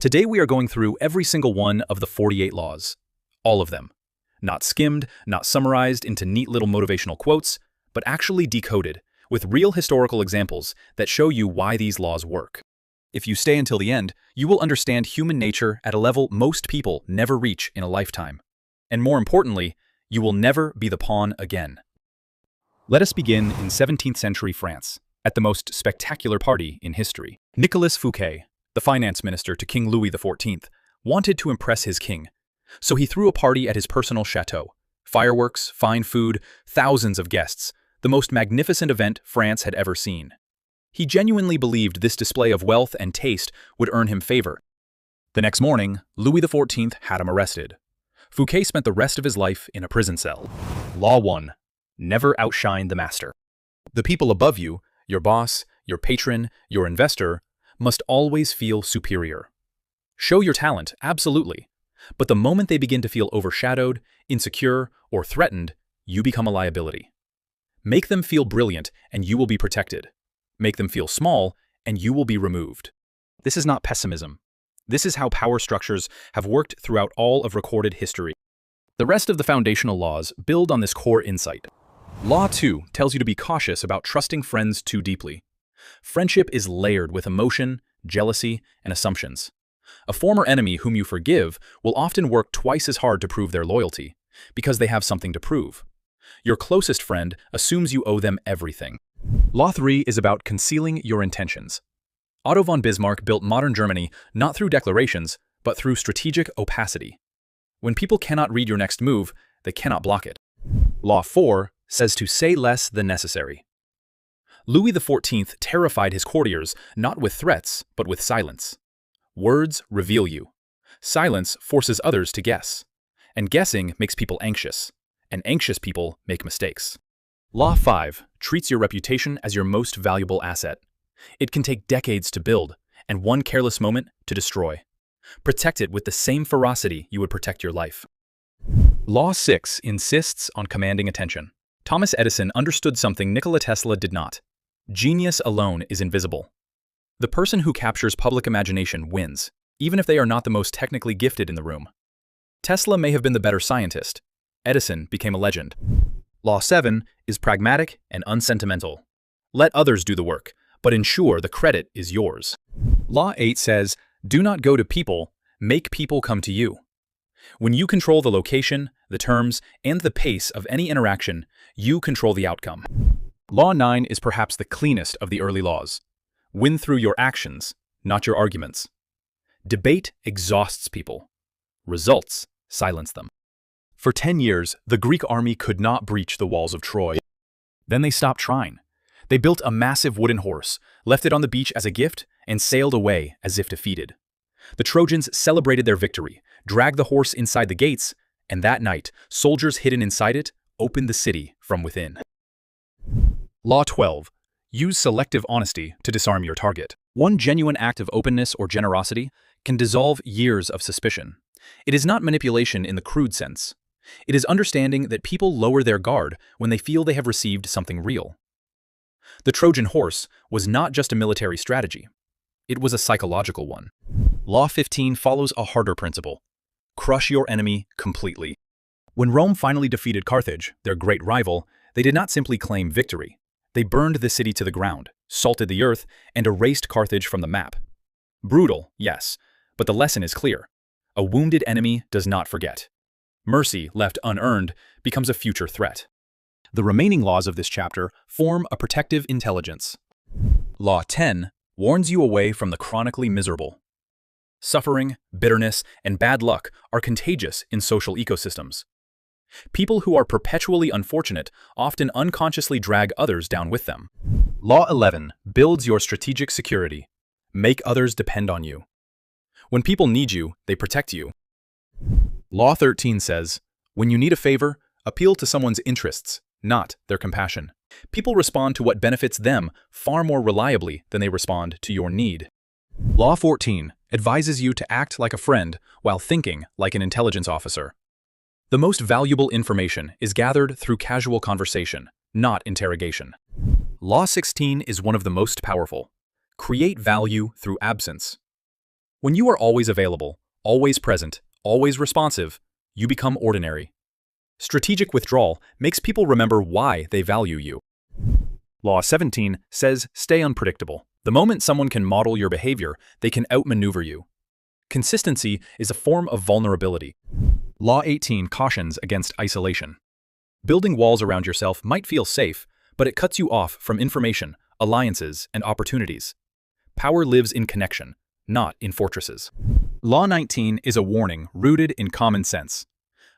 Today we are going through every single one of the 48 laws. All of them. Not skimmed, not summarized into neat little motivational quotes, but actually decoded, with real historical examples that show you why these laws work. If you stay until the end, you will understand human nature at a level most people never reach in a lifetime. And more importantly, you will never be the pawn again. Let us begin in 17th century France, at the most spectacular party in history. Nicolas Fouquet, the finance minister to King Louis XIV, wanted to impress his king, so he threw a party at his personal chateau. Fireworks, fine food, thousands of guests, the most magnificent event France had ever seen. He genuinely believed this display of wealth and taste would earn him favor. The next morning, Louis XIV had him arrested. Fouquet spent the rest of his life in a prison cell. Law 1. Never outshine the master. The people above you, your boss, your patron, your investor, must always feel superior. Show your talent, absolutely. But the moment they begin to feel overshadowed, insecure, or threatened, you become a liability. Make them feel brilliant, and you will be protected. Make them feel small, and you will be removed. This is not pessimism. This is how power structures have worked throughout all of recorded history. The rest of the foundational laws build on this core insight. Law 2 tells you to be cautious about trusting friends too deeply. Friendship is layered with emotion, jealousy, and assumptions. A former enemy whom you forgive will often work twice as hard to prove their loyalty, because they have something to prove. Your closest friend assumes you owe them everything. Law 3 is about concealing your intentions. Otto von Bismarck built modern Germany not through declarations, but through strategic opacity. When people cannot read your next move, they cannot block it. Law 4 says to say less than necessary. Louis XIV terrified his courtiers not with threats, but with silence. Words reveal you. Silence forces others to guess. And guessing makes people anxious. And anxious people make mistakes. Law 5 treats your reputation as your most valuable asset. It can take decades to build, and one careless moment to destroy. Protect it with the same ferocity you would protect your life. Law 6 insists on commanding attention. Thomas Edison understood something Nikola Tesla did not. Genius alone is invisible. The person who captures public imagination wins, even if they are not the most technically gifted in the room. Tesla may have been the better scientist. Edison became a legend. Law 7 is pragmatic and unsentimental. Let others do the work, but ensure the credit is yours. Law 8 says, do not go to people, make people come to you. When you control the location, the terms, and the pace of any interaction, you control the outcome. Law 9 is perhaps the cleanest of the early laws. Win through your actions, not your arguments. Debate exhausts people. Results silence them. For 10 years, the Greek army could not breach the walls of Troy. Then they stopped trying. They built a massive wooden horse, left it on the beach as a gift, and sailed away as if defeated. The Trojans celebrated their victory, dragged the horse inside the gates, and that night, soldiers hidden inside it opened the city from within. Law 12. Use selective honesty to disarm your target. One genuine act of openness or generosity can dissolve years of suspicion. It is not manipulation in the crude sense. It is understanding that people lower their guard when they feel they have received something real. The Trojan horse was not just a military strategy. It was a psychological one. Law 15 follows a harder principle. Crush your enemy completely. When Rome finally defeated Carthage, their great rival, they did not simply claim victory. They burned the city to the ground, salted the earth, and erased Carthage from the map. Brutal, yes, but the lesson is clear. A wounded enemy does not forget. Mercy left unearned becomes a future threat. The remaining laws of this chapter form a protective intelligence. Law 10 warns you away from the chronically miserable. Suffering, bitterness, and bad luck are contagious in social ecosystems. People who are perpetually unfortunate often unconsciously drag others down with them. Law 11 builds your strategic security. Make others depend on you. When people need you, they protect you. Law 13 says, when you need a favor, appeal to someone's interests, not their compassion. People respond to what benefits them far more reliably than they respond to your need. Law 14 advises you to act like a friend while thinking like an intelligence officer. The most valuable information is gathered through casual conversation, not interrogation. Law 16 is one of the most powerful. Create value through absence. When you are always available, always present, always responsive, you become ordinary. Strategic withdrawal makes people remember why they value you. Law 17 says stay unpredictable. The moment someone can model your behavior, they can outmaneuver you. Consistency is a form of vulnerability. Law 18 cautions against isolation. Building walls around yourself might feel safe, but it cuts you off from information, alliances, and opportunities. Power lives in connection, not in fortresses. Law 19 is a warning rooted in common sense.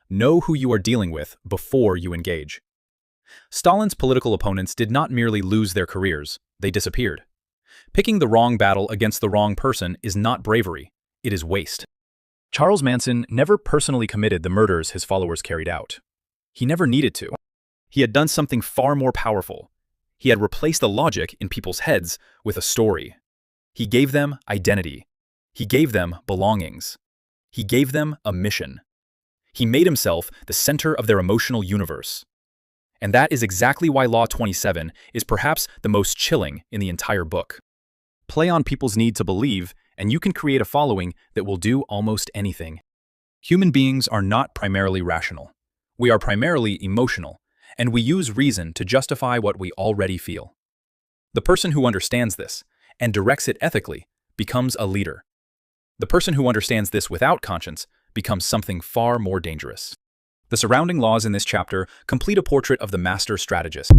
Know who you are dealing with before you engage. Stalin's political opponents did not merely lose their careers, they disappeared. Picking the wrong battle against the wrong person is not bravery, it is waste. Charles Manson never personally committed the murders his followers carried out. He never needed to. He had done something far more powerful. He had replaced the logic in people's heads with a story. He gave them identity. He gave them belongings. He gave them a mission. He made himself the center of their emotional universe. And that is exactly why Law 27 is perhaps the most chilling in the entire book. Play on people's need to believe, and you can create a following that will do almost anything. Human beings are not primarily rational. We are primarily emotional, and we use reason to justify what we already feel. The person who understands this and directs it ethically becomes a leader. The person who understands this without conscience becomes something far more dangerous. The surrounding laws in this chapter complete a portrait of the master strategist.